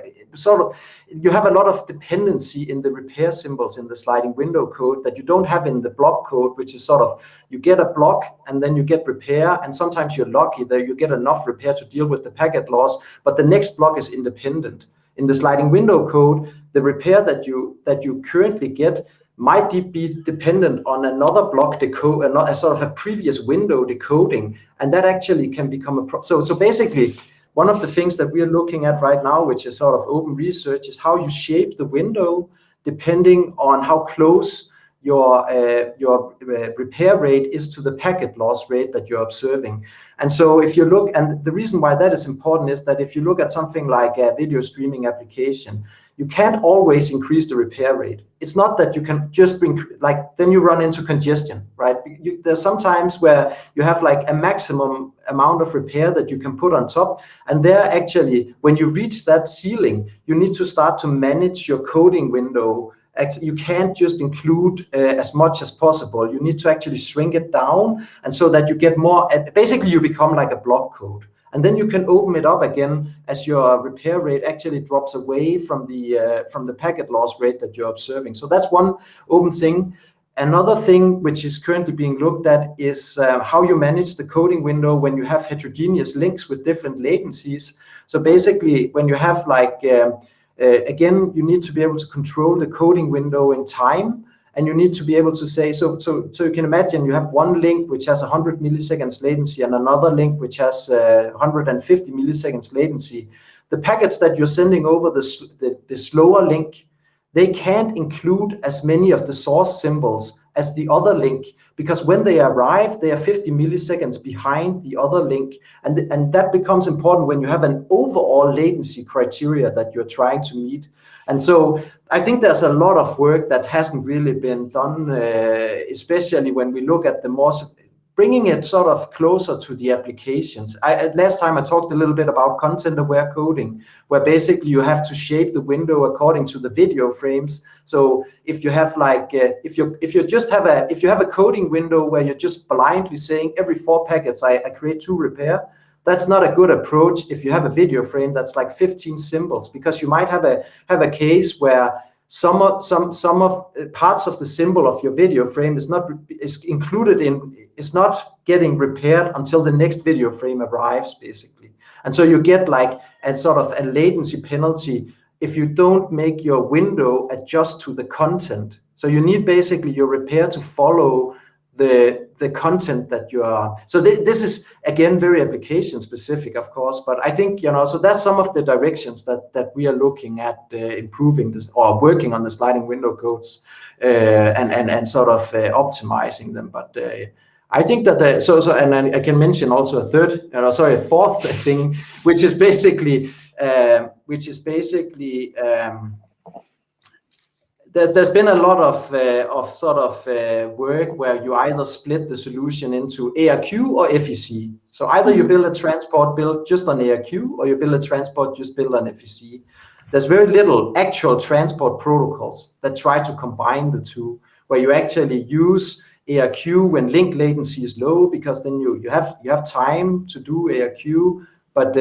you have a lot of dependency in the repair symbols in the sliding window code that you don't have in the block code, which is sort of, you get a block and then you get repair, and sometimes you're lucky that you get enough repair to deal with the packet loss, but the next block is independent. In the sliding window code, the repair that you currently get might be dependent on another block decode, a sort of a previous window decoding, and that actually can become a problem. So basically, one of the things that we're looking at right now, which is sort of open research, is how you shape the window depending on how close your repair rate is to the packet loss rate that you're observing. And so if you look, and the reason why that is important is that if you look at something like a video streaming application, you can't always increase the repair rate. It's not that you can just then you run into congestion, right? There's sometimes where you have like a maximum amount of repair that you can put on top. And there actually, when you reach that ceiling, you need to start to manage your coding window. You can't just include as much as possible. You need to actually shrink it down, and so that you get more, basically you become like a block code. And then you can open it up again as your repair rate actually drops away from the packet loss rate that you're observing. So that's one open thing. Another thing which is currently being looked at is how you manage the coding window when you have heterogeneous links with different latencies. So basically, when you have again, you need to be able to control the coding window in time. And you need to be able to say, so you can imagine you have one link which has 100 milliseconds latency and another link which has 150 milliseconds latency. The packets that you're sending over the slower link, they can't include as many of the source symbols as the other link, because when they arrive, they are 50 milliseconds behind the other link. And that becomes important when you have an overall latency criteria that you're trying to meet. And so I think there's a lot of work that hasn't really been done, especially when we look at the more, bringing it sort of closer to the applications. Last time I talked a little bit about content-aware coding, where basically you have to shape the window according to the video frames. So if you have like, if you have a coding window where you're just blindly saying every 4 packets I create 2 repair, that's not a good approach if you have a video frame that's like 15 symbols, because you might have a case where some of parts of the symbol of your video frame is not getting repaired until the next video frame arrives, basically. And so you get like a sort of a latency penalty if you don't make your window adjust to the content. So you need basically your repair to follow the content that you are. So this is again very application specific, of course, but I think, you know, so that's some of the directions that we are looking at improving this, or working on the sliding window codes, and sort of optimizing them. But I think that and I can mention also a fourth thing, which is basically there's been a lot of work where you either split the solution into ARQ or FEC. So either you build a transport built just on ARQ, or you build a transport just built on FEC. There's very little actual transport protocols that try to combine the two, where you actually use ARQ when link latency is low, because then you have time to do ARQ. But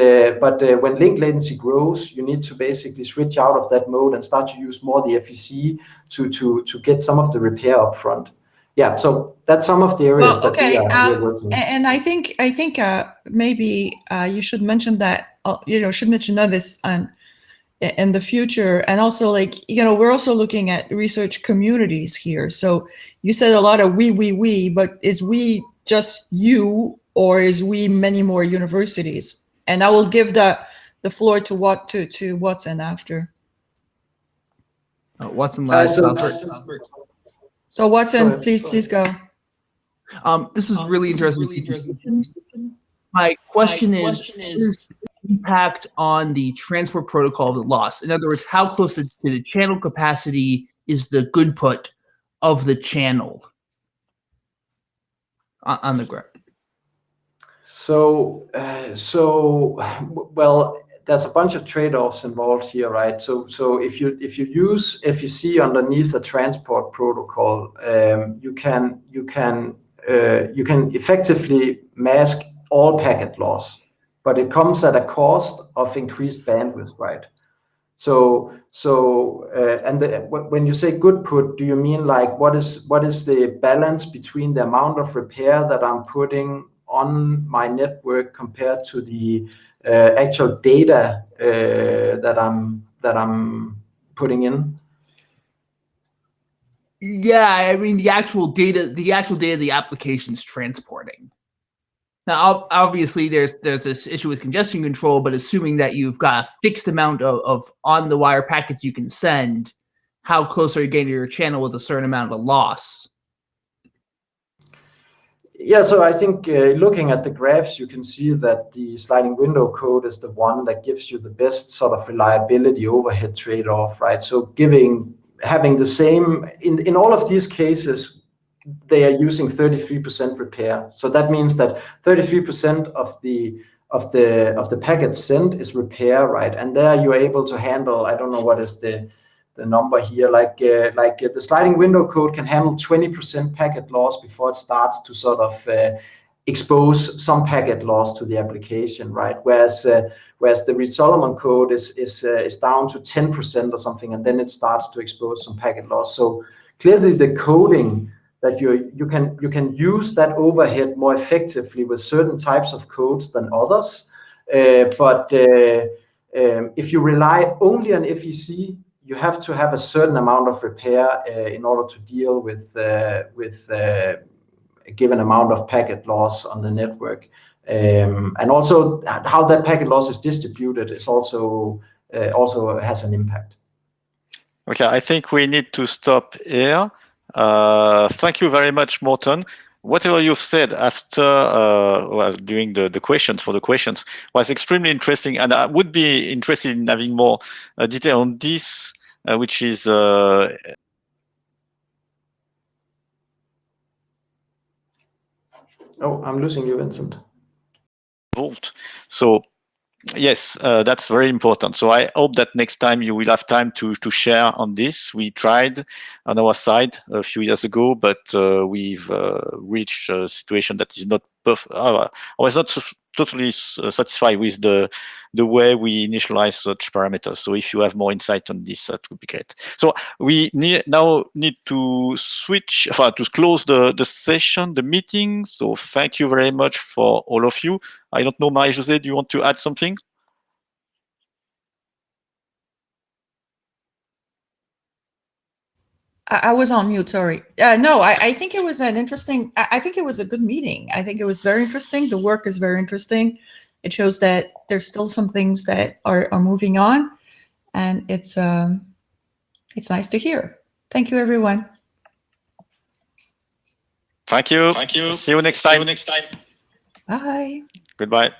when link latency grows, you need to basically switch out of that mode and start to use more the FEC to get some of the repair up front. Yeah, so that's some of the areas that we are working on. And I think maybe you should mention that, should mention this in the future. And also, like, we're also looking at research communities here. So you said a lot of we, but is we just you, or is we many more universities? And I will give the floor to Watson after. Watson last. So Watson, please go. This is really interesting. My question is the impact on the transport protocol of the loss? In other words, how close to the channel capacity is the good put of the channel on the ground? So well, there's a bunch of trade-offs involved here, right? So if you use FEC underneath a transport protocol, you can effectively mask all packet loss, but it comes at a cost of increased bandwidth, right? When you say good put, do you mean like what is the balance between the amount of repair that I'm putting on my network compared to the actual data that I'm putting in? Yeah, I mean the actual data the application's transporting. Now, obviously, there's this issue with congestion control, but assuming that you've got a fixed amount of on-the-wire packets you can send, how close are you getting to your channel with a certain amount of loss? Yeah, so I think looking at the graphs, you can see that the sliding window code is the one that gives you the best sort of reliability overhead trade-off, right? So having the same, in all of these cases, they are using 33% repair. So that means that 33% of the packets sent is repair, right? And there you're able to handle, I don't know what is the number here, like the sliding window code can handle 20% packet loss before it starts to sort of expose some packet loss to the application, right? Whereas the Reed-Solomon code is down to 10% or something, and then it starts to expose some packet loss. So clearly the coding that you can use that overhead more effectively with certain types of codes than others. But if you rely only on FEC, you have to have a certain amount of repair in order to deal with a given amount of packet loss on the network. And also how that packet loss is distributed is also has an impact. Okay, I think we need to stop here. Thank you very much, Morten. Whatever you've said after, well, during the questions, was extremely interesting, and I would be interested in having more detail on this, which is Oh, I'm losing you, Vincent. involved. So yes, that's very important. So I hope that next time you will have time to share on this. We tried on our side a few years ago, but we've reached a situation that is not perfect. I was not totally satisfied with the way we initialize such parameters. So if you have more insight on this, that would be great. So we now need to switch, to close the session, the meeting. So thank you very much for all of you. I don't know, Marie-José, do you want to add something? I was on mute, sorry. No, I think it was an interesting, I think it was a good meeting. I think it was very interesting. The work is very interesting. It shows that there's still some things that are moving on, and it's nice to hear. Thank you, everyone. Thank you. See you next time. Bye. Goodbye.